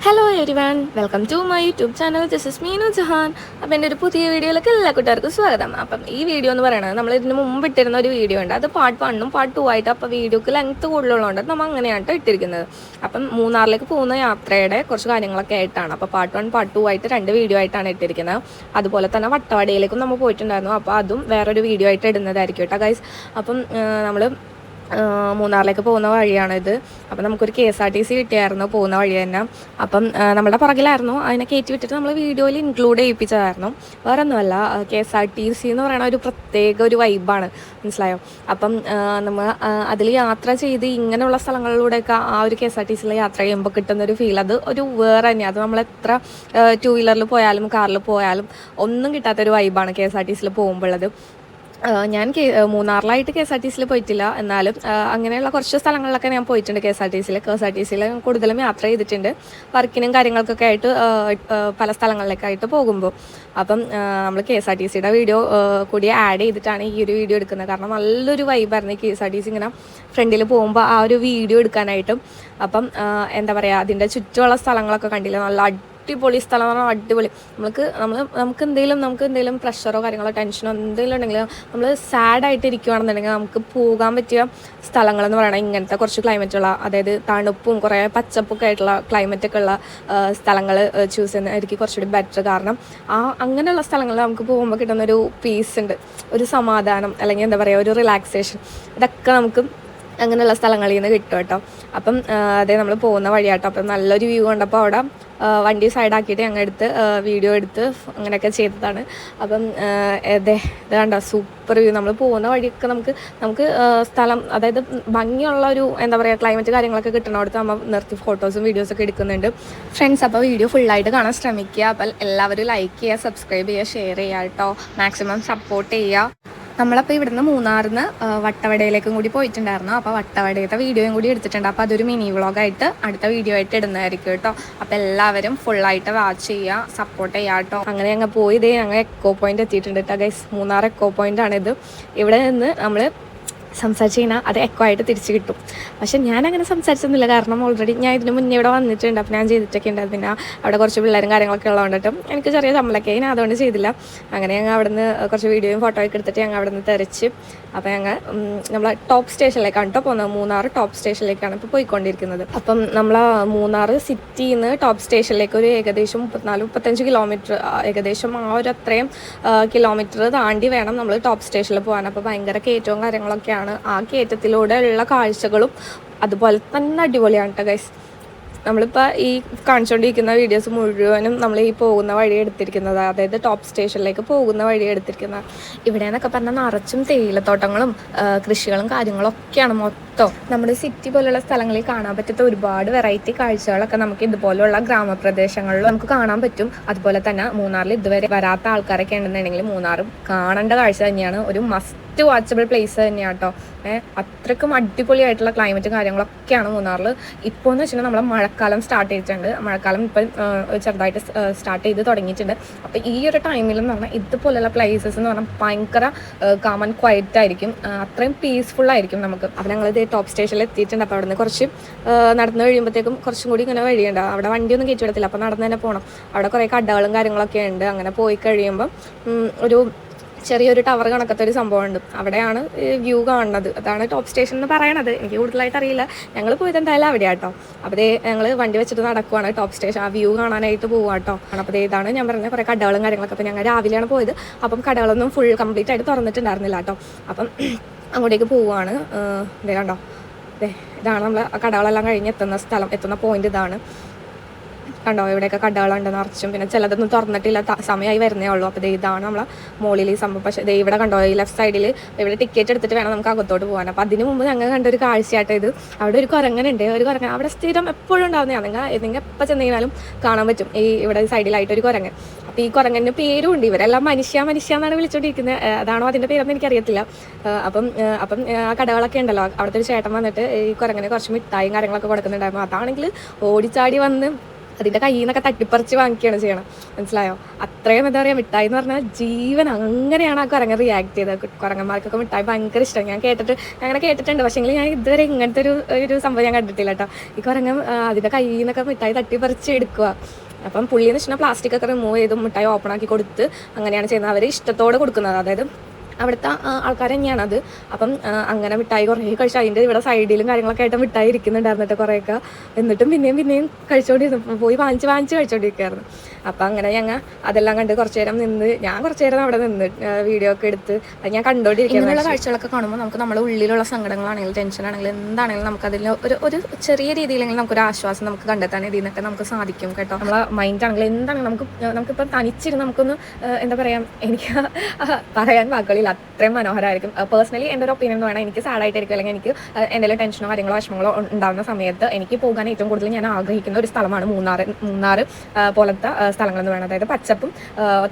Hello everyone, welcome to my YouTube channel. This is Meenu Jahan. അപ്പം എൻ്റെ ഒരു പുതിയ വീഡിയോയിലേക്ക് എല്ലാ കൂട്ടുകാർക്കും സ്വാഗതം. അപ്പം ഈ വീഡിയോ എന്ന് പറയുന്നത് നമ്മൾ ഇതിന് മുമ്പ് ഇട്ടിരുന്ന ഒരു വീഡിയോ ഉണ്ട്. അത് പാർട്ട് 1ഉം പാർട്ട് 2 ആയിട്ട്. അപ്പോൾ വീഡിയോക്ക് ലെങ്ത്ത് കൂടുതലുള്ളതുകൊണ്ട് നമ്മൾ അങ്ങനെയാണ് ഇട്ടിരിക്കുന്നത്. അപ്പം മൂന്നാറിലേക്ക് പോകുന്ന യാത്രയുടെ കുറച്ച് കാര്യങ്ങളൊക്കെ ആയിട്ടാണ്. അപ്പോൾ പാർട്ട് 1 പാർട്ട് 2 ആയിട്ട് 2 വീഡിയോ ആയിട്ടാണ് ഇട്ടിരിക്കുന്നത്. അതുപോലെ തന്നെ വട്ടവടയിലേക്കും നമ്മൾ പോയിട്ടുണ്ടായിരുന്നു. അപ്പോൾ അതും വേറൊരു വീഡിയോ ആയിട്ട് ഇടുന്നതായിരിക്കും കേട്ടോ ഗൈസ്. അപ്പം നമ്മൾ മൂന്നാറിലേക്ക് പോകുന്ന വഴിയാണിത്. അപ്പം നമുക്കൊരു KSRTC കിട്ടിയായിരുന്നു പോകുന്ന വഴി തന്നെ. അപ്പം നമ്മുടെ പുറകിലായിരുന്നു, അതിനെ കയറ്റി വിട്ടിട്ട് നമ്മൾ വീഡിയോയിൽ ഇൻക്ലൂഡ് ചെയ്യിപ്പിച്ചതായിരുന്നു. വേറെ ഒന്നുമല്ല, KSRTC എന്ന് പറയുന്ന ഒരു പ്രത്യേക ഒരു വൈബാണ്, മനസ്സിലായോ? അപ്പം നമ്മൾ അതിൽ യാത്ര ചെയ്ത് ഇങ്ങനെയുള്ള സ്ഥലങ്ങളിലൂടെയൊക്കെ ആ ഒരു KSRTCയിൽ യാത്ര ചെയ്യുമ്പോൾ കിട്ടുന്നൊരു ഫീൽ അത് ഒരു വേറെ തന്നെയാണ്. അത് നമ്മൾ എത്ര 2 വീലറിൽ പോയാലും കാറിൽ പോയാലും ഒന്നും കിട്ടാത്തൊരു വൈബാണ് KSRTCയിൽ പോകുമ്പോഴത്. ഞാൻ മൂന്നാറിലായിട്ട് KSRTCയിൽ പോയിട്ടില്ല, എന്നാലും അങ്ങനെയുള്ള കുറച്ച് സ്ഥലങ്ങളിലൊക്കെ ഞാൻ പോയിട്ടുണ്ട്. KSRTCയിൽ കൂടുതലും യാത്ര ചെയ്തിട്ടുണ്ട്, വർക്കിനും കാര്യങ്ങൾക്കൊക്കെ ആയിട്ട് പല സ്ഥലങ്ങളിലേക്കായിട്ട് പോകുമ്പോൾ. അപ്പം നമ്മൾ KSRTCയുടെ വീഡിയോ കൂടി ആഡ് ചെയ്തിട്ടാണ് ഈ ഒരു വീഡിയോ എടുക്കുന്നത്. കാരണം നല്ലൊരു വൈബായിരുന്നു KSRTC ഇങ്ങനെ ഫ്രണ്ടിൽ പോകുമ്പോൾ ആ ഒരു വീഡിയോ എടുക്കാനായിട്ടും. അപ്പം എന്താ പറയുക, അതിൻ്റെ ചുറ്റുമുള്ള സ്ഥലങ്ങളൊക്കെ കണ്ടില്ല, നല്ല അടിപൊളി സ്ഥലം എന്ന് പറഞ്ഞാൽ അടിപൊളി. നമുക്ക് എന്തെങ്കിലും പ്രഷറോ കാര്യങ്ങളോ ടെൻഷനോ എന്തെങ്കിലും ഉണ്ടെങ്കിൽ, നമ്മൾ സാഡായിട്ട് ഇരിക്കുകയാണെന്നുണ്ടെങ്കിൽ നമുക്ക് പോകാൻ പറ്റിയ സ്ഥലങ്ങളെന്ന് പറയുന്നത് ഇങ്ങനത്തെ കുറച്ച് ക്ലൈമറ്റുള്ള, അതായത് തണുപ്പും കുറേ പച്ചപ്പൊക്കെ ആയിട്ടുള്ള ക്ലൈമറ്റൊക്കെ ഉള്ള സ്ഥലങ്ങൾ ചൂസ് ചെയ്യുന്നതായിരിക്കും കുറച്ചുകൂടി ബെറ്റർ. കാരണം അങ്ങനെയുള്ള സ്ഥലങ്ങളിൽ നമുക്ക് പോകുമ്പോൾ കിട്ടുന്നൊരു പീസ് ഉണ്ട്, ഒരു സമാധാനം, അല്ലെങ്കിൽ എന്താ പറയുക, ഒരു റിലാക്സേഷൻ. ഇതൊക്കെ നമുക്ക് അങ്ങനെയുള്ള സ്ഥലങ്ങളിൽ നിന്ന് കിട്ടും കേട്ടോ. അപ്പം അതേ നമ്മൾ പോകുന്ന വഴിയാട്ടോ. അപ്പം നല്ലൊരു വ്യൂ കണ്ടപ്പോൾ അവിടെ വണ്ടി സൈഡാക്കിയിട്ട് ഞങ്ങൾ വീഡിയോ എടുത്ത് അങ്ങനെയൊക്കെ ചെയ്തതാണ്. അപ്പം ഇത് കണ്ടോ, സൂപ്പർ വ്യൂ. നമ്മൾ പോകുന്ന വഴിയൊക്കെ നമുക്ക് സ്ഥലം, അതായത് ഭംഗിയുള്ള ഒരു എന്താ പറയുക ക്ലൈമറ്റ് കാര്യങ്ങളൊക്കെ കിട്ടണോടത്ത് നമ്മൾ നിർത്തി ഫോട്ടോസും വീഡിയോസൊക്കെ എടുക്കുന്നുണ്ട് ഫ്രണ്ട്സ്. അപ്പോൾ വീഡിയോ ഫുള്ളായിട്ട് കാണാൻ ശ്രമിക്കുക. അപ്പം എല്ലാവരും ലൈക്ക് ചെയ്യുക, സബ്സ്ക്രൈബ് ചെയ്യുക, ഷെയർ ചെയ്യുക കേട്ടോ. മാക്സിമം സപ്പോർട്ട് ചെയ്യുക. നമ്മളപ്പോൾ ഇവിടുന്ന് മൂന്നാറിന്ന് വട്ടവടയിലേക്കും കൂടി പോയിട്ടുണ്ടായിരുന്നു. അപ്പോൾ വട്ടവടയത്തെ വീഡിയോയും കൂടി എടുത്തിട്ടുണ്ട്. അപ്പോൾ അതൊരു മിനി വ്ളോഗായിട്ട് അടുത്ത വീഡിയോ ആയിട്ട് ഇടുന്നതായിരിക്കും കേട്ടോ. അപ്പോൾ എല്ലാവരും ഫുള്ളായിട്ട് വാച്ച് ചെയ്യുക, സപ്പോർട്ട് ചെയ്യുക കേട്ടോ. അങ്ങനെ ഞങ്ങൾ പോയി ഞങ്ങൾ എക്കോ പോയിന്റ് എത്തിയിട്ടുണ്ട് കേട്ടോ ഗൈസ്. മൂന്നാർ എക്കോ പോയിൻ്റാണിത്. ഇവിടെ നിന്ന് നമ്മൾ സംസാരിച്ച് കഴിഞ്ഞാൽ അത് എക്കോ ആയിട്ട് തിരിച്ച് കിട്ടും. പക്ഷെ ഞാനങ്ങനെ സംസാരിച്ചൊന്നുമില്ല, കാരണം ഓൾറെഡി ഞാൻ ഇതിന് മുന്നേ ഇവിടെ വന്നിട്ടുണ്ട്. അപ്പോൾ ഞാൻ ചെയ്തിട്ടൊക്കെ ഉണ്ട്. പിന്നെ അവിടെ കുറച്ച് പിള്ളേരും കാര്യങ്ങളൊക്കെ ഉള്ളതുകൊണ്ടിട്ടും എനിക്ക് ചെറിയ ശമ്പളമൊക്കെ ഞാൻ അതുകൊണ്ട് ചെയ്തില്ല. അങ്ങനെ ഞങ്ങൾ അവിടെ നിന്ന് കുറച്ച് വീഡിയോയും ഫോട്ടോയൊക്കെ എടുത്തിട്ട് ഞങ്ങൾ അവിടെ നിന്ന് തെറിച്ച് അപ്പോൾ ഞങ്ങൾ നമ്മൾ ടോപ്പ് സ്റ്റേഷനിലേക്കാണ് കേട്ടോ പോകുന്നത്. മൂന്നാർ ടോപ്പ് സ്റ്റേഷനിലേക്കാണ് ഇപ്പോൾ പോയിക്കൊണ്ടിരിക്കുന്നത്. അപ്പം നമ്മൾ മൂന്നാർ സിറ്റിയിൽ നിന്ന് ടോപ്പ് സ്റ്റേഷനിലേക്ക് ഒരു ഏകദേശം 34-35 കിലോമീറ്റർ, ഏകദേശം ആ ഒരു അത്രയും കിലോമീറ്റർ താണ്ടി വേണം നമ്മൾ ടോപ്പ് സ്റ്റേഷനിൽ പോകാൻ. അപ്പോൾ ഭയങ്കര കയറ്റവും കാര്യങ്ങളൊക്കെയാണ്. ആ കയറ്റത്തിലൂടെ ഉള്ള കാഴ്ചകളും അതുപോലെ തന്നെ അടിപൊളിയാണ് കേട്ടോ ഗൈസ്. നമ്മളിപ്പോൾ ഈ കാണിച്ചുകൊണ്ടിരിക്കുന്ന വീഡിയോസ് മുഴുവനും നമ്മൾ ഈ പോകുന്ന വഴി എടുത്തിരിക്കുന്നത്, അതായത് ടോപ്പ് സ്റ്റേഷനിലേക്ക് പോകുന്ന വഴി എടുത്തിരിക്കുന്നത്. ഇവിടെ എന്നൊക്കെ പറഞ്ഞാൽ നിറച്ചും തേയിലത്തോട്ടങ്ങളും കൃഷികളും കാര്യങ്ങളൊക്കെയാണ് മൊത്തം. നമ്മുടെ സിറ്റി പോലുള്ള സ്ഥലങ്ങളിൽ കാണാൻ പറ്റാത്ത ഒരുപാട് വെറൈറ്റി കാഴ്ചകളൊക്കെ നമുക്ക് ഇതുപോലുള്ള ഗ്രാമപ്രദേശങ്ങളിൽ നമുക്ക് കാണാൻ പറ്റും. അതുപോലെ തന്നെ മൂന്നാറിൽ ഇതുവരെ വരാത്ത ആൾക്കാരൊക്കെ ഉണ്ടെന്നുണ്ടെങ്കിൽ മൂന്നാറും കാണേണ്ട കാഴ്ച തന്നെയാണ്. ഒരു മസ്റ്റ് വാച്ചബിൾ പ്ലേസ് തന്നെയാണ് കേട്ടോ. അത്രയ്ക്കും അടിപൊളിയായിട്ടുള്ള ക്ലൈമറ്റും കാര്യങ്ങളൊക്കെയാണ് മൂന്നാറിൽ. ഇപ്പോൾ എന്ന് വെച്ചിട്ടുണ്ടെങ്കിൽ നമ്മളെ മഴക്കാലം സ്റ്റാർട്ട് ചെയ്തിട്ടുണ്ട്. മഴക്കാലം ഇപ്പം ചെറുതായിട്ട് സ്റ്റാർട്ട് ചെയ്ത് തുടങ്ങിയിട്ടുണ്ട്. അപ്പോൾ ഈ ഒരു ടൈമിൽ എന്ന് പറഞ്ഞാൽ ഇതുപോലെയുള്ള പ്ലേസസ് എന്ന് പറഞ്ഞാൽ ഭയങ്കര കാം ആൻഡ് ക്വയറ്റ് ആയിരിക്കും, അത്രയും പീസ്ഫുൾ ആയിരിക്കും നമുക്ക്. അപ്പോൾ ഞങ്ങളിത് ടോപ്പ് സ്റ്റേഷനിൽ എത്തിയിട്ടുണ്ട്. അപ്പോൾ അവിടെ നിന്ന് കുറച്ച് നടന്നു കഴിയുമ്പോഴത്തേക്കും കുറച്ചും കൂടി ഇങ്ങനെ വഴിയുണ്ട്. അവിടെ വണ്ടിയൊന്നും കയറ്റി വിടത്തില്ല, അപ്പോൾ നടന്ന് തന്നെ പോകണം. അവിടെ കുറേ കടകളും കാര്യങ്ങളൊക്കെ ഉണ്ട്. അങ്ങനെ പോയി കഴിയുമ്പം ഒരു ചെറിയൊരു ടവർ കണക്കത്തെ ഒരു സംഭവമുണ്ട്. അവിടെയാണ് വ്യൂ കാണുന്നത്. അതാണ് ടോപ്പ് സ്റ്റേഷൻ എന്ന് പറയണത്. എനിക്ക് കൂടുതലായിട്ട് അറിയില്ല. ഞങ്ങൾ പോയത് എന്തായാലും അവിടെയാണ് കേട്ടോ. അപ്പോൾ ഞങ്ങൾ വണ്ടി വെച്ചിട്ട് നടക്കുവാണ് ടോപ്പ് സ്റ്റേഷൻ, ആ വ്യൂ കാണാനായിട്ട് പോവാം കേട്ടോ. അപ്പോൾ ഇതാണ് ഞാൻ പറഞ്ഞ കുറേ കടകളും കാര്യങ്ങളൊക്കെ. അപ്പോൾ ഞങ്ങൾ രാവിലെയാണ് പോയത്. അപ്പം കടകളൊന്നും ഫുൾ കംപ്ലീറ്റ് ആയിട്ട് തുറന്നിട്ടുണ്ടായിരുന്നില്ല കേട്ടോ. അപ്പം അങ്ങോട്ടേക്ക് പോവുകയാണ്. ഇതേ കണ്ടോ, ഇതാണ് നമ്മൾ കടകളെല്ലാം കഴിഞ്ഞ് എത്തുന്ന സ്ഥലം, എത്തുന്ന പോയിന്റ് ഇതാണ് കണ്ടോ. ഇവിടെയൊക്കെ കടകളുണ്ട് നിറച്ചും. പിന്നെ ചിലതൊന്നും തുറന്നിട്ടില്ല, സമയമായി വരുന്നേ ഉള്ളൂ. അപ്പോൾ ഇതാണ് നമ്മളെ മുകളിൽ ഈ സംഭവം. പക്ഷേ ഇവിടെ കണ്ടോ, ഈ ലെഫ്റ്റ് സൈഡിൽ ഇവിടെ ടിക്കറ്റ് എടുത്തിട്ട് വേണം നമുക്ക് അകത്തോട്ട് പോകാൻ. അപ്പോൾ അതിന് മുമ്പ് ഞങ്ങൾ കണ്ടൊരു കാഴ്ചയായിട്ട് ഇത്, അവിടെ ഒരു കുരങ്ങനുണ്ട്. ഒരു കുരങ്ങൻ അവിടെ സ്ഥിരം എപ്പോഴും ഉണ്ടാകുന്നതാണ്. നിങ്ങൾ എപ്പോൾ ചെന്നെങ്കിലും കാണാൻ പറ്റും ഈ ഇവിടെ സൈഡിലായിട്ട് ഒരു കുരങ്ങൻ. അപ്പോൾ ഈ കുരങ്ങൻ്റെ പേരും ഉണ്ട്. ഇവരെല്ലാം മനുഷ്യ എന്നാണ് വിളിച്ചുകൊണ്ടിരിക്കുന്നത്. അതാണോ അതിൻ്റെ പേരൊന്നും എനിക്കറിയത്തില്ല. അപ്പം ആ കടകളൊക്കെ ഉണ്ടല്ലോ, അവിടുത്തെ ഒരു ചേട്ടൻ വന്നിട്ട് ഈ കുരങ്ങനെ കുറച്ച് മിഠായും കാര്യങ്ങളൊക്കെ കൊടുക്കുന്നുണ്ടായിരുന്നു. അതാണെങ്കിൽ ഓടിച്ചാടി വന്ന് അതിൻ്റെ കയ്യിൽ നിന്നൊക്കെ തട്ടിപ്പറിച്ച് വാങ്ങിക്കുകയാണ് ചെയ്യണം. മനസ്സിലായോ? അത്രയും എന്താ പറയുക, മിഠായി എന്ന് പറഞ്ഞാൽ ജീവൻ. അങ്ങനെയാണ് ആ കുരങ്ങൻ റിയാക്ട് ചെയ്തത്. കുരങ്ങന്മാർക്കൊക്കെ മിഠായി ഭയങ്കര ഇഷ്ടമാണ്. ഞാൻ അങ്ങനെ കേട്ടിട്ടുണ്ട്, പക്ഷേ ഞാൻ ഇതുവരെ ഇങ്ങനത്തെ ഒരു സംഭവം ഞാൻ കണ്ടിട്ടില്ല കേട്ടോ. ഈ കുരങ്ങൻ അതിൻ്റെ കയ്യിൽ നിന്നൊക്കെ മിഠായി തട്ടിപ്പറിച്ച് എടുക്കുക. അപ്പം പുള്ളി എന്ന് വെച്ചാൽ പ്ലാസ്റ്റിക് ഒക്കെ റിമൂവ് ചെയ്ത് മിഠായി ഓപ്പൺ ആക്കി കൊടുത്ത് അങ്ങനെയാണ് ചെയ്യുന്നത്. അവർ ഇഷ്ടത്തോടെ കൊടുക്കുന്നത്, അതായത് അവിടുത്തെ ആൾക്കാർ തന്നെയാണ് അത്. അപ്പം അങ്ങനെ മിഠായി കുറേ കഴിച്ചു. അതിൻ്റെ ഇവിടെ സൈഡിലും കാര്യങ്ങളൊക്കെ ആയിട്ട് മിഠായി ഇരിക്കുന്നുണ്ടായിരുന്നിട്ട് കുറേയൊക്കെ. എന്നിട്ടും പിന്നെയും കഴിച്ചുകൊണ്ടിരുന്നു, പോയി വാങ്ങിച്ച് കഴിച്ചുകൊണ്ടിരിക്കുകയായിരുന്നു. അപ്പം അങ്ങനെ ഞങ്ങൾ അതെല്ലാം കണ്ട് കുറച്ച് നേരം ഞാൻ കുറച്ച് നേരം അവിടെ നിന്ന് വീഡിയോ ഒക്കെ എടുത്ത് ഞാൻ കണ്ടുകൊണ്ടിരിക്കുന്ന കാഴ്ചകളൊക്കെ കാണുമ്പോൾ നമുക്ക് നമ്മുടെ ഉള്ളിലുള്ള സങ്കടങ്ങളാണെങ്കിലും ടെൻഷനാണെങ്കിലും എന്താണെങ്കിലും നമുക്കതിൽ ഒരു ചെറിയ രീതിയിലെങ്കിലും നമുക്കൊരു ആശ്വാസം നമുക്ക് കണ്ടെത്താൻ ഇതിൽ നിന്നൊക്കെ നമുക്ക് സാധിക്കും കേട്ടോ. നമ്മളെ മൈൻഡാണെങ്കിലും എന്താണെങ്കിലും നമുക്കിപ്പം തനിച്ചിരുന്ന് നമുക്കൊന്ന് എന്താ പറയുക, എനിക്ക് പറയാൻ വാക്കുകളിൽ അത്രയും മനോഹരമായിരിക്കും. പേഴ്സണലി എൻ്റെ ഒരു ഒപ്പീനിയൻ എന്ന് പറഞ്ഞാൽ എനിക്ക് സാഡായിട്ടായിരിക്കും, അല്ലെങ്കിൽ എനിക്ക് എന്തെങ്കിലും ടെൻഷനോ കാര്യങ്ങളോ വിഷമങ്ങളോ ഉണ്ടാകുന്ന സമയത്ത് എനിക്ക് പോകാൻ ഏറ്റവും കൂടുതൽ ഞാൻ ആഗ്രഹിക്കുന്ന ഒരു സ്ഥലമാണ് മൂന്നാർ പോലത്തെ സ്ഥലങ്ങളെന്ന് പറയുന്നത്. അതായത്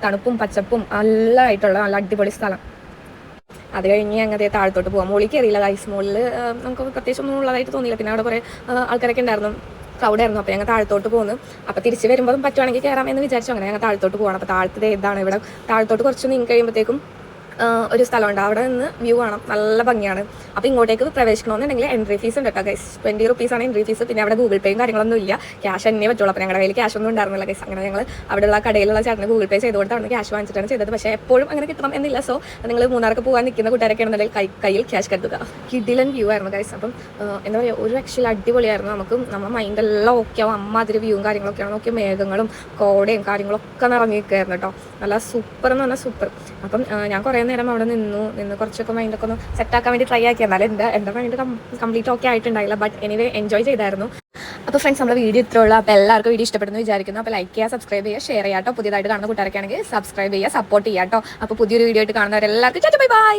തണുപ്പും പച്ചപ്പും നല്ലതായിട്ടുള്ള നല്ല അടിപൊളി സ്ഥലം. അത് കഴിഞ്ഞ് അങ്ങനെ താഴത്തോട്ട് പോകാം. മുകളിൽ കയറിയില്ല ഗൈസ്. മുകളിൽ നമുക്ക് പ്രത്യേകിച്ച് ഒന്നും ഉള്ളതായിട്ട് തോന്നിയില്ല. പിന്നെ അവിടെ കുറേ ആൾക്കാരൊക്കെ ഉണ്ടായിരുന്നു, ക്രൗഡായിരുന്നു. അപ്പോൾ ഞങ്ങൾ താഴത്തോട്ട് പോകുന്നു. അപ്പോൾ തിരിച്ച് വരുമ്പോഴും പറ്റുവാണെങ്കിൽ കയറാം എന്ന് വിചാരിച്ചു. അങ്ങനെ ഞങ്ങൾ താഴത്തോട്ട് പോകണം. അപ്പോൾ താഴത്തെ ഇതാണ്. ഇവിടെ താഴത്തോട്ട് കുറച്ച് നീങ്ങി കഴിയുമ്പോഴത്തേക്കും ഒരു സ്ഥലമുണ്ട്. അവിടെ നിന്ന് വ്യൂ കാണാം, നല്ല ഭംഗിയാണ്. അപ്പോൾ ഇങ്ങോട്ടേക്ക് പ്രവേശിക്കണമെന്നുണ്ടെങ്കിൽ എൻട്രി ഫീസ് ഉണ്ട് കേട്ടോ ഗൈസ്. 20 റുപ്പീസാണ് എൻട്രി ഫീസ്. പിന്നെ അവിടെ ഗൂഗിൾ പേയും കാര്യങ്ങളൊന്നും ഇല്ല, ക്യാഷ് തന്നെ പറ്റുള്ളൂ. അപ്പോൾ ഞങ്ങളുടെ കയ്യിൽ ക്യാഷ് ഒന്നും ഉണ്ടായിരുന്നില്ല ഗൈസ്. അങ്ങനെ ഞങ്ങൾ അവിടെയുള്ള കടയിലുള്ള ചേട്ടന് ഗൂഗിൾ പേ ചെയ്തുകൊണ്ട് അവിടെ ക്യാഷ് വാങ്ങിച്ചിട്ടാണ് ചെയ്തത്. പക്ഷേ എപ്പോഴും അങ്ങനെ കിട്ടണം എന്നില്ല. സോ നിങ്ങൾ മൂന്നാർക്ക് പോകാൻ നിൽക്കുന്ന കൂട്ടുകാരൊക്കെ ആണെന്നുണ്ടെങ്കിൽ കയ്യിൽ ക്യാഷ് കരുതുക. കിഡിലൻ വ്യൂ ആയിരുന്നു ഗൈസ്. അപ്പം എന്താ പറയുക, ഒരു ആക്ച്വലി അടിപൊളിയായിരുന്നു. നമുക്ക് നമ്മുടെ മൈൻഡെല്ലാം ഓക്കെ ആവും. അമ്മാതിരി വ്യൂവും കാര്യങ്ങളൊക്കെയാണ്. നോക്കിയ മേഘങ്ങളും കോടയും കാര്യങ്ങളൊക്കെ നിറഞ്ഞു നിൽക്കുകയായിരുന്നു കേട്ടോ. നല്ല സൂപ്പർ എന്ന് പറഞ്ഞാൽ സൂപ്പർ. അപ്പം ഞാൻ കുറേ നേരം അവിടെ നിന്ന് കുറച്ചൊക്കെ മൈൻഡൊക്കെ ഒന്ന് സെറ്റാക്കാൻ വേണ്ടി ട്രൈ ആക്കി. എന്നാലും എൻ്റെ മൈൻഡ് കംപ്ലീറ്റ് ഓക്കെ ആയിട്ടുണ്ടായില്ല. ബട്ട് എനിവേ എൻജോയ് ചെയ്തായിരുന്നു. അപ്പോൾ ഫ്രണ്ട്സ്, നമ്മുടെ വീഡിയോ ഇത്രേ ഉള്ളൂ. അപ്പോൾ എല്ലാവർക്കും വീഡിയോ ഇഷ്ടപ്പെടുന്നു വിചാരിക്കുന്നു. അപ്പോൾ ലൈക്ക് ചെയ്യുക, സബ്സ്ക്രൈബ് ചെയ്യുക, ഷെയർ ചെയ്യാട്ടോ. പുതിയതായിട്ട് കാണുന്ന കൂട്ടുകാരൊക്കെ ആണെങ്കിൽ സബ്സ്ക്രൈബ് ചെയ്യുക, സപ്പോർട്ട് ചെയ്യാട്ടോ. അപ്പോൾ പുതിയൊരു വീഡിയോ ആയിട്ട് കാണുന്നവരെല്ലാവർക്കും ബൈ ബൈ.